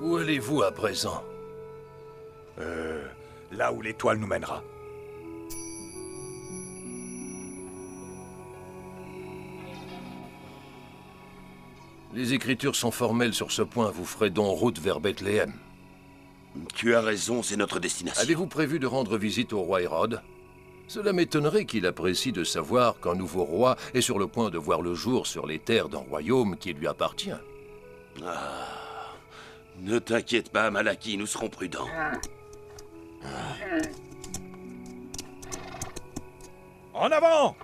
Où allez-vous à présent? Là où l'étoile nous mènera. Les écritures sont formelles sur ce point. Vous ferez donc route vers Bethléem. Tu as raison, c'est notre destination. Avez-vous prévu de rendre visite au roi Hérode? Cela m'étonnerait qu'il apprécie de savoir qu'un nouveau roi est sur le point de voir le jour sur les terres d'un royaume qui lui appartient. Ne t'inquiète pas, Malaki, nous serons prudents. En avant!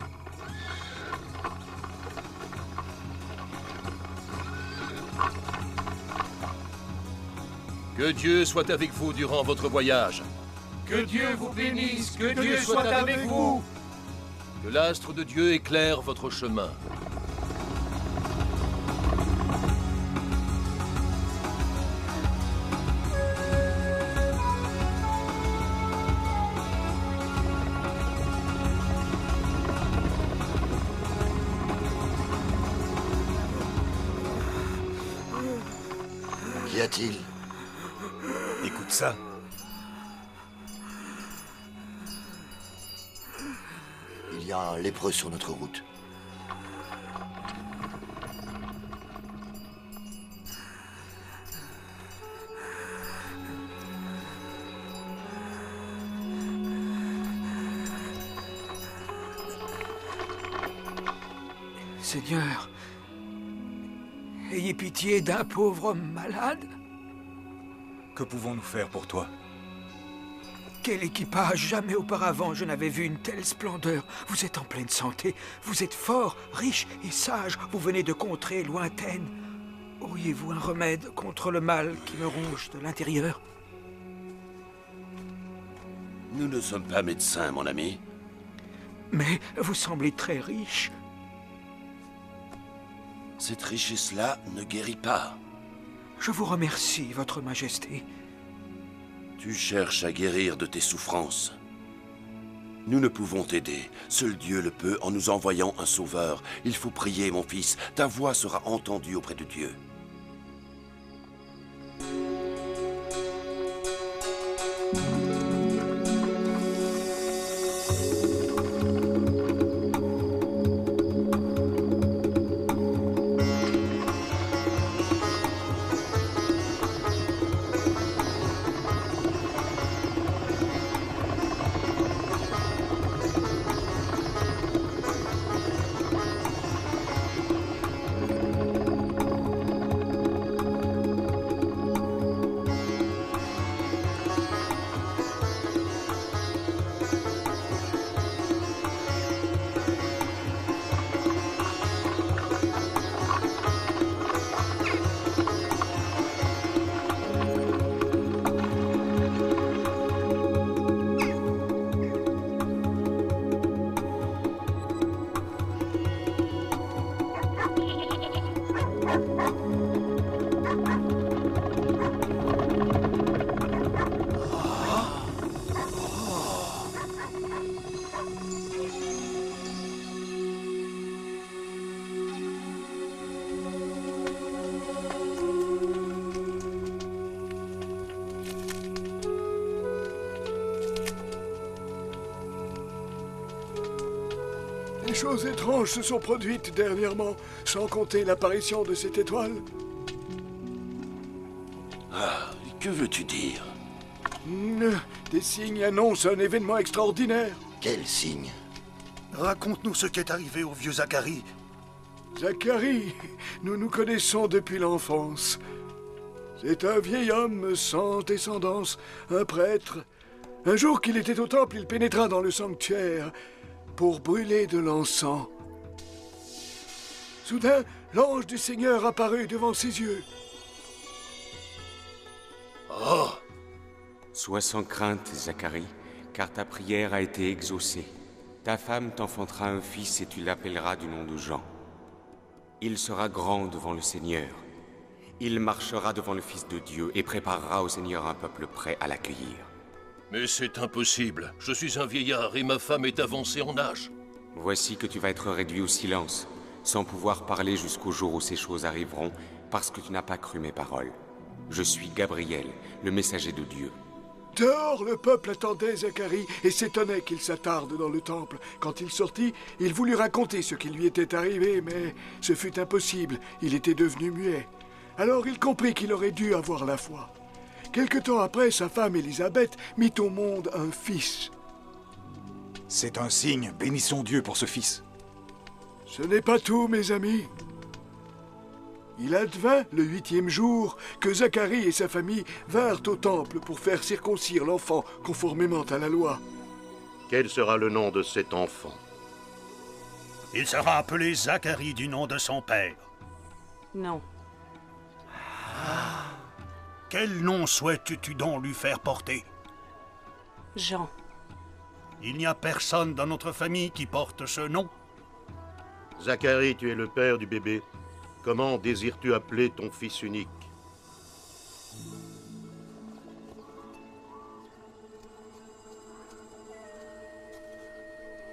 Que Dieu soit avec vous durant votre voyage. Que Dieu vous bénisse, que Dieu soit avec vous. Que l'astre de Dieu éclaire votre chemin. Qu'y a-t-il? Écoute ça. Il y a un lépreux sur notre route. Seigneur, ayez pitié d'un pauvre homme malade. Que pouvons-nous faire pour toi? Quel équipage! Jamais auparavant je n'avais vu une telle splendeur. Vous êtes en pleine santé, vous êtes fort, riche et sage. Vous venez de contrées lointaines. Auriez-vous un remède contre le mal qui me ronge de l'intérieur? Nous ne sommes pas médecins, mon ami. Mais vous semblez très riche. Cette richesse-là ne guérit pas. Je vous remercie, Votre Majesté. Tu cherches à guérir de tes souffrances. Nous ne pouvons t'aider. Seul Dieu le peut en nous envoyant un sauveur. Il faut prier, mon fils. Ta voix sera entendue auprès de Dieu. Des choses étranges se sont produites dernièrement, sans compter l'apparition de cette étoile. Que veux-tu dire? Des signes annoncent un événement extraordinaire. Quel signe? Raconte-nous ce qui est arrivé au vieux Zacharie. Zacharie, nous nous connaissons depuis l'enfance. C'est un vieil homme sans descendance, un prêtre. Un jour qu'il était au temple, il pénétra dans le sanctuaire pour brûler de l'encens. Soudain, l'ange du Seigneur apparut devant ses yeux. Oh! Sois sans crainte, Zacharie, car ta prière a été exaucée. Ta femme t'enfantera un fils et tu l'appelleras du nom de Jean. Il sera grand devant le Seigneur. Il marchera devant le Fils de Dieu et préparera au Seigneur un peuple prêt à l'accueillir. Mais c'est impossible. Je suis un vieillard et ma femme est avancée en âge. Voici que tu vas être réduit au silence, sans pouvoir parler jusqu'au jour où ces choses arriveront, parce que tu n'as pas cru mes paroles. Je suis Gabriel, le messager de Dieu. Dehors, le peuple attendait Zacharie et s'étonnait qu'il s'attarde dans le temple. Quand il sortit, il voulut raconter ce qui lui était arrivé, mais ce fut impossible, il était devenu muet. Alors il comprit qu'il aurait dû avoir la foi. Quelque temps après, sa femme Élisabeth mit au monde un fils. C'est un signe, bénissons Dieu pour ce fils. Ce n'est pas tout, mes amis. Il advint le 8e jour que Zacharie et sa famille vinrent au temple pour faire circoncire l'enfant conformément à la loi. Quel sera le nom de cet enfant? Il sera appelé Zacharie du nom de son père. Non. Quel nom souhaites-tu donc lui faire porter? Jean. Il n'y a personne dans notre famille qui porte ce nom. Zacharie, tu es le père du bébé. Comment désires-tu appeler ton fils unique?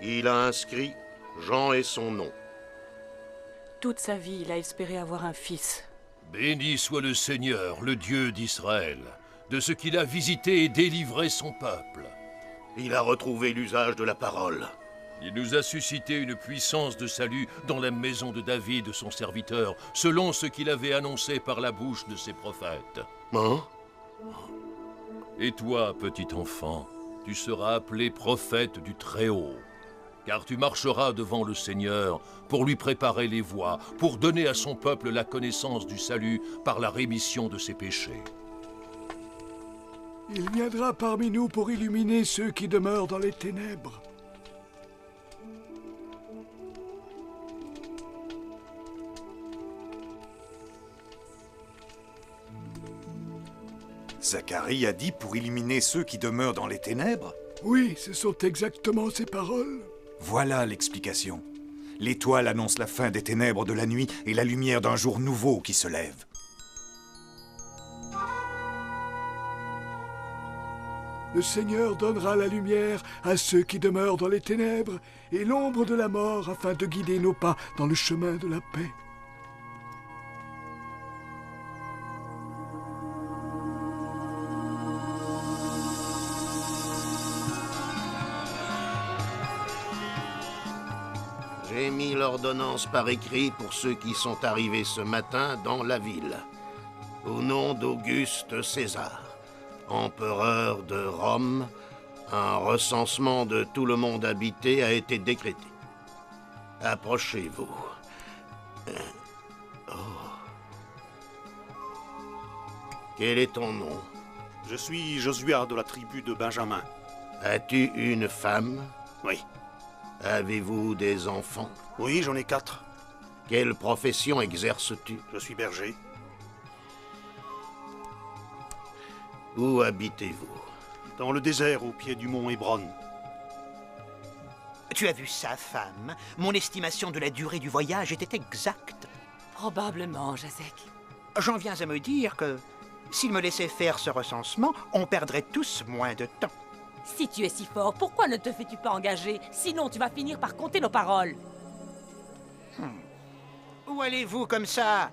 Il a inscrit Jean est son nom. Toute sa vie, il a espéré avoir un fils. Béni soit le Seigneur, le Dieu d'Israël, de ce qu'il a visité et délivré son peuple. Il a retrouvé l'usage de la parole. Il nous a suscité une puissance de salut dans la maison de David, son serviteur, selon ce qu'il avait annoncé par la bouche de ses prophètes. Hein? Et toi, petit enfant, tu seras appelé prophète du Très-Haut, car tu marcheras devant le Seigneur pour lui préparer les voies, pour donner à son peuple la connaissance du salut par la rémission de ses péchés. Il viendra parmi nous pour illuminer ceux qui demeurent dans les ténèbres. Zacharie a dit pour illuminer ceux qui demeurent dans les ténèbres? Oui, ce sont exactement ces paroles. Voilà l'explication. L'étoile annonce la fin des ténèbres de la nuit et la lumière d'un jour nouveau qui se lève. Le Seigneur donnera la lumière à ceux qui demeurent dans les ténèbres et l'ombre de la mort afin de guider nos pas dans le chemin de la paix. J'ai mis l'ordonnance par écrit pour ceux qui sont arrivés ce matin dans la ville. Au nom d'Auguste César, empereur de Rome, un recensement de tout le monde habité a été décrété. Approchez-vous. Quel est ton nom? Je suis Josué de la tribu de Benjamin. As-tu une femme? Oui. Avez-vous des enfants? Oui, j'en ai 4. Quelle profession exerces-tu? Je suis berger. Où habitez-vous? Dans le désert, au pied du mont Hébron. Tu as vu ça, femme? Mon estimation de la durée du voyage était exacte. Probablement, Jacek. J'en viens à me dire que, s'il me laissait faire ce recensement, on perdrait tous moins de temps. Si tu es si fort, pourquoi ne te fais-tu pas engager? Sinon, tu vas finir par compter nos paroles. Où allez-vous comme ça?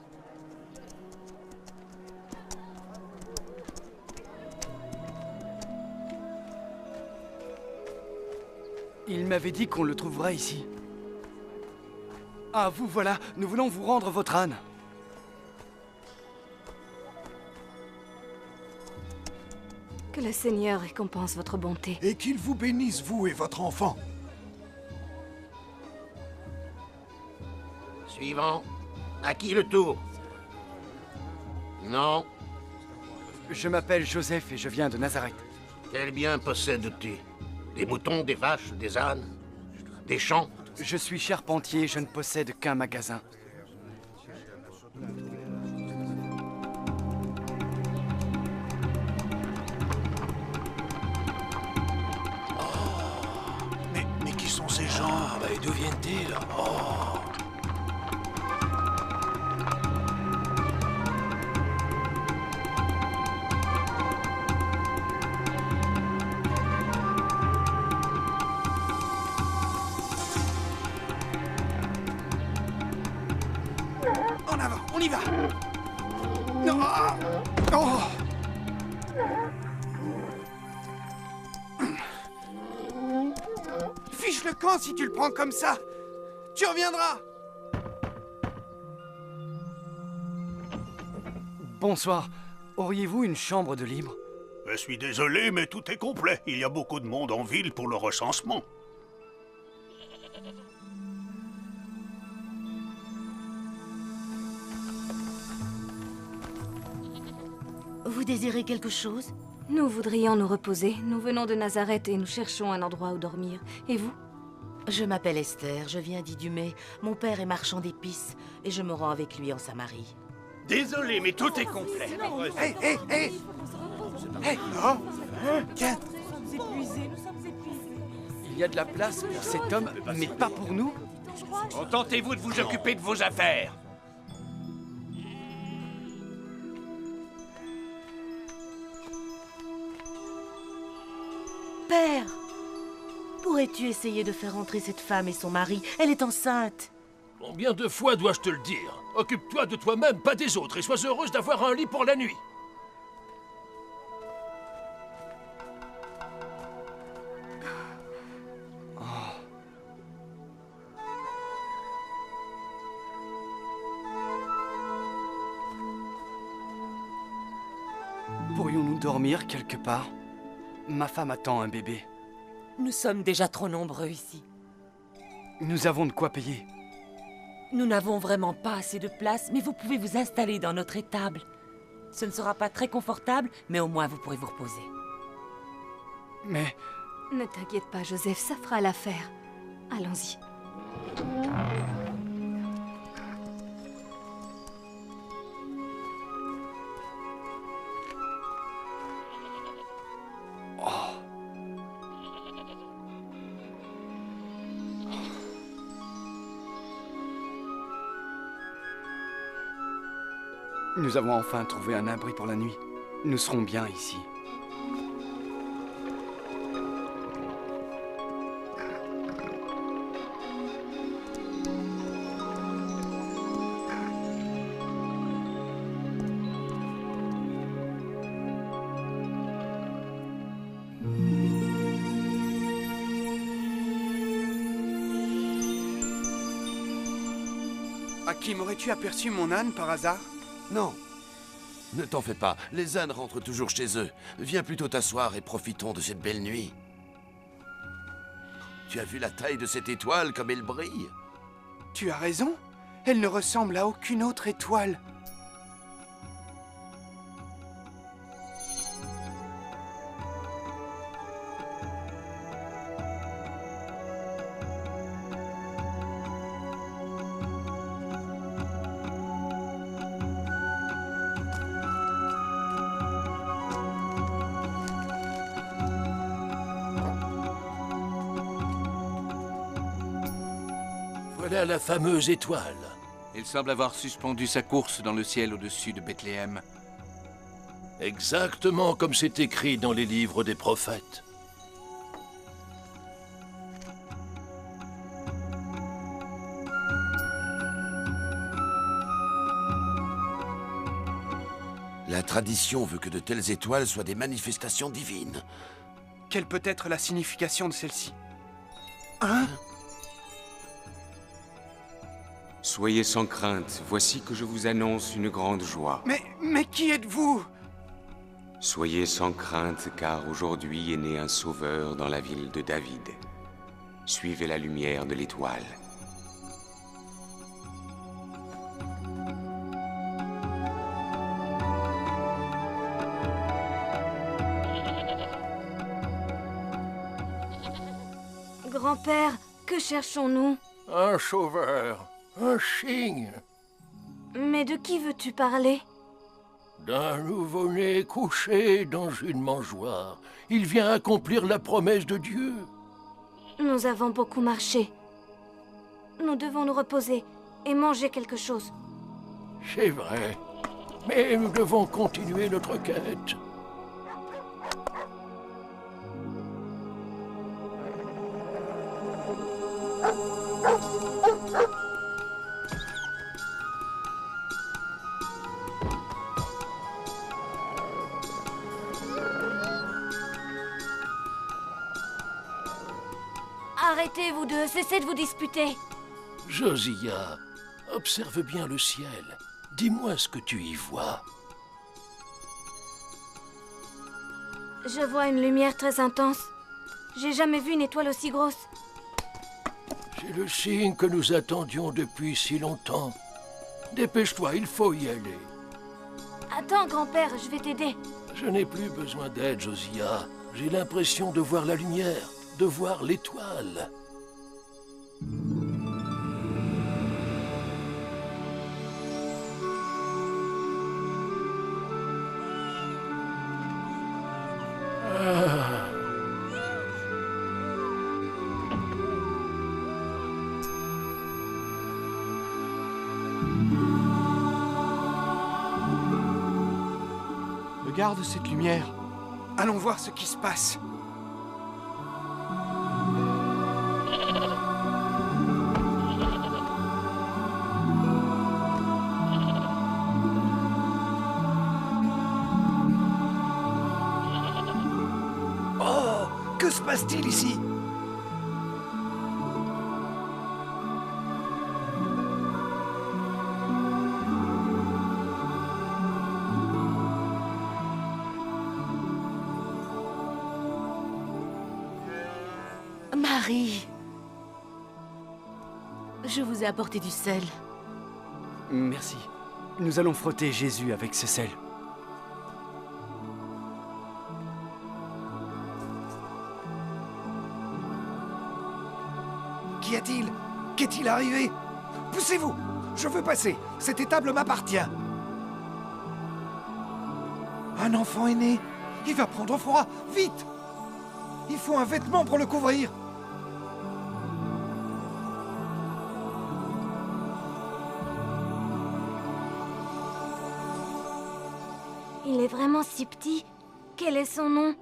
Il m'avait dit qu'on le trouvera ici. Ah, vous voilà, nous voulons vous rendre votre âne. Que le Seigneur récompense votre bonté. Et qu'il vous bénisse, vous et votre enfant. Suivant. À qui le tour? Non. Je m'appelle Joseph et je viens de Nazareth. Quel bien possèdes-tu? Des moutons, des vaches, des ânes? Des champs? Je suis charpentier, je ne possède qu'un magasin. Mais qui sont ces gens? Ah, et d'où viennent-ils? En avant, on y va! Non. Oh. Fiche le camp si tu le prends comme ça. Tu reviendras. Bonsoir. Auriez-vous une chambre de libre? Je suis désolé, mais tout est complet. Il y a beaucoup de monde en ville pour le recensement. Vous désirez quelque chose? Nous voudrions nous reposer. Nous venons de Nazareth et nous cherchons un endroit où dormir. Et vous? Je m'appelle Esther, je viens d'Idumée. Mon père est marchand d'épices et je me rends avec lui en Samarie. Désolé, mais tout est complet. Hé, hé, hé! Hé, non! Tiens! Il y a de la place pour cet homme, mais pas pour nous? Contentez-vous de vous occuper de vos affaires. Père! Pourrais-tu essayer de faire entrer cette femme et son mari? Elle est enceinte. Combien de fois dois-je te le dire? Occupe-toi de toi-même, pas des autres, et sois heureuse d'avoir un lit pour la nuit. Pourrions-nous dormir quelque part? Ma femme attend un bébé. Nous sommes déjà trop nombreux ici. Nous avons de quoi payer. Nous n'avons vraiment pas assez de place, mais vous pouvez vous installer dans notre étable. Ce ne sera pas très confortable, mais au moins vous pourrez vous reposer. Mais... Ne t'inquiète pas, Joseph, ça fera l'affaire. Allons-y. Nous avons enfin trouvé un abri pour la nuit. Nous serons bien ici. Hakim, aurais-tu aperçu mon âne par hasard? Non. Ne t'en fais pas, les ânes rentrent toujours chez eux. Viens plutôt t'asseoir et profitons de cette belle nuit. Tu as vu la taille de cette étoile, comme elle brille? Tu as raison. Elle ne ressemble à aucune autre étoile. Voilà la fameuse étoile. Il semble avoir suspendu sa course dans le ciel au-dessus de Bethléem. Exactement comme c'est écrit dans les livres des prophètes. La tradition veut que de telles étoiles soient des manifestations divines. Quelle peut être la signification de celle-ci? Hein? Soyez sans crainte, voici que je vous annonce une grande joie. Mais qui êtes-vous? Soyez sans crainte, car aujourd'hui est né un sauveur dans la ville de David. Suivez la lumière de l'étoile. Grand-père, que cherchons-nous? Un sauveur, un cygne. Mais de qui veux-tu parler? D'un nouveau-né couché dans une mangeoire. Il vient accomplir la promesse de Dieu. Nous avons beaucoup marché. Nous devons nous reposer et manger quelque chose. C'est vrai. Mais nous devons continuer notre quête. Arrêtez, vous deux, cessez de vous disputer. Josiah, observe bien le ciel. Dis-moi ce que tu y vois. Je vois une lumière très intense. J'ai jamais vu une étoile aussi grosse. C'est le signe que nous attendions depuis si longtemps. Dépêche-toi, il faut y aller. Attends, grand-père, je vais t'aider. Je n'ai plus besoin d'aide, Josiah. J'ai l'impression de voir la lumière, de voir l'étoile. Regarde cette lumière. Allons voir ce qui se passe. Oh, que se passe-t-il ici? Marie, je vous ai apporté du sel. Merci. Nous allons frotter Jésus avec ce sel. Qu'y a-t-il? Qu'est-il arrivé? Poussez-vous! Je veux passer. Cette étable m'appartient. Un enfant est né. Il va prendre froid. Vite! Il faut un vêtement pour le couvrir. Il est vraiment si petit. Quel est son nom?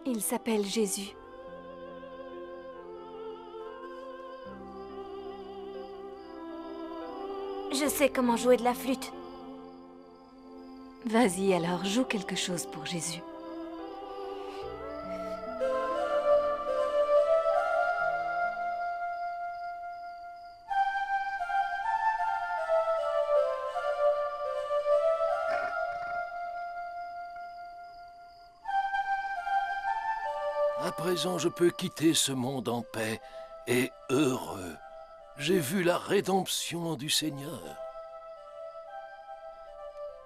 Il s'appelle Jésus. Je sais comment jouer de la flûte. Vas-y alors, joue quelque chose pour Jésus. À présent, je peux quitter ce monde en paix et heureux. J'ai vu la rédemption du Seigneur.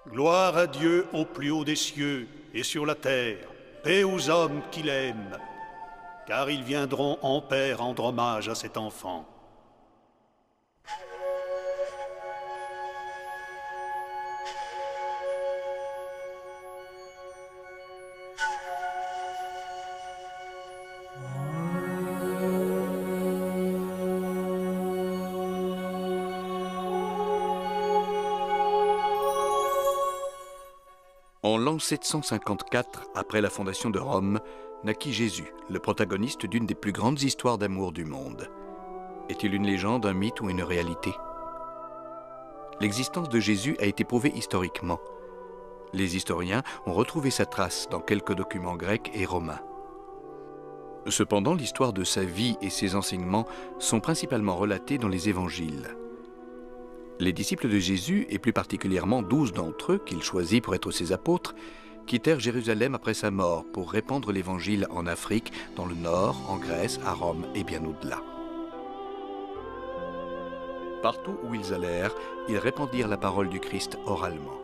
Gloire à Dieu au plus haut des cieux et sur la terre, paix aux hommes qu'il aime, car ils viendront en paix rendre hommage à cet enfant. En l'an 754, après la fondation de Rome, naquit Jésus, le protagoniste d'une des plus grandes histoires d'amour du monde. Est-il une légende, un mythe ou une réalité? L'existence de Jésus a été prouvée historiquement. Les historiens ont retrouvé sa trace dans quelques documents grecs et romains. Cependant, l'histoire de sa vie et ses enseignements sont principalement relatés dans les évangiles. Les disciples de Jésus, et plus particulièrement 12 d'entre eux qu'il choisit pour être ses apôtres, quittèrent Jérusalem après sa mort pour répandre l'évangile en Afrique, dans le Nord, en Grèce, à Rome et bien au-delà. Partout où ils allèrent, ils répandirent la parole du Christ oralement.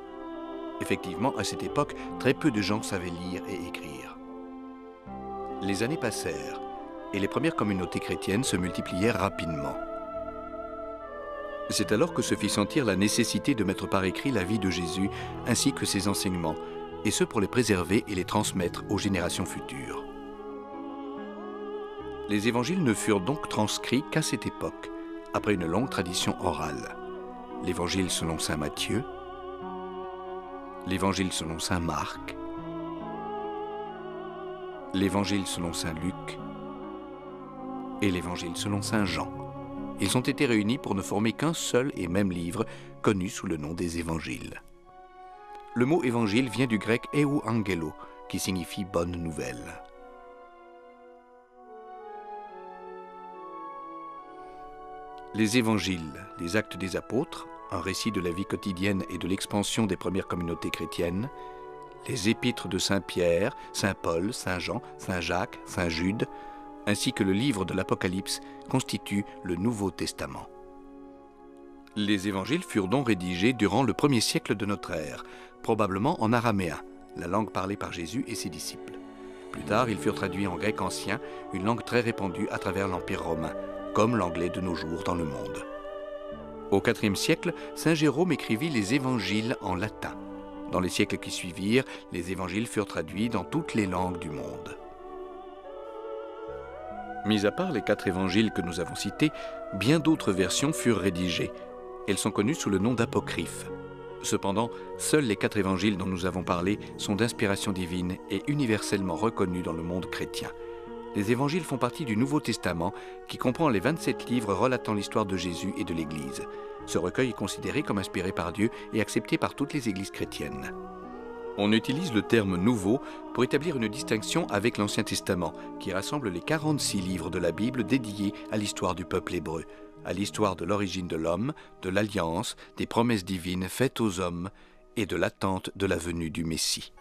Effectivement, à cette époque, très peu de gens savaient lire et écrire. Les années passèrent, et les premières communautés chrétiennes se multiplièrent rapidement. C'est alors que se fit sentir la nécessité de mettre par écrit la vie de Jésus ainsi que ses enseignements, et ce pour les préserver et les transmettre aux générations futures. Les évangiles ne furent donc transcrits qu'à cette époque, après une longue tradition orale. L'évangile selon saint Matthieu, l'évangile selon saint Marc, l'évangile selon saint Luc et l'évangile selon saint Jean. Ils ont été réunis pour ne former qu'un seul et même livre, connu sous le nom des évangiles. Le mot évangile vient du grec euangelo, qui signifie bonne nouvelle. Les évangiles, les actes des apôtres, un récit de la vie quotidienne et de l'expansion des premières communautés chrétiennes, les épîtres de Saint Pierre, Saint Paul, Saint Jean, Saint Jacques, Saint Jude, ainsi que le livre de l'Apocalypse constituent le Nouveau Testament. Les évangiles furent donc rédigés durant le 1er siècle de notre ère, probablement en araméen, la langue parlée par Jésus et ses disciples. Plus tard, ils furent traduits en grec ancien, une langue très répandue à travers l'Empire romain, comme l'anglais de nos jours dans le monde. Au IVe siècle, Saint Jérôme écrivit les évangiles en latin. Dans les siècles qui suivirent, les évangiles furent traduits dans toutes les langues du monde. Mis à part les 4 évangiles que nous avons cités, bien d'autres versions furent rédigées. Elles sont connues sous le nom d'apocryphes. Cependant, seuls les 4 évangiles dont nous avons parlé sont d'inspiration divine et universellement reconnus dans le monde chrétien. Les évangiles font partie du Nouveau Testament qui comprend les 27 livres relatant l'histoire de Jésus et de l'Église. Ce recueil est considéré comme inspiré par Dieu et accepté par toutes les églises chrétiennes. On utilise le terme « nouveau » pour établir une distinction avec l'Ancien Testament, qui rassemble les 46 livres de la Bible dédiés à l'histoire du peuple hébreu, à l'histoire de l'origine de l'homme, de l'alliance, des promesses divines faites aux hommes et de l'attente de la venue du Messie.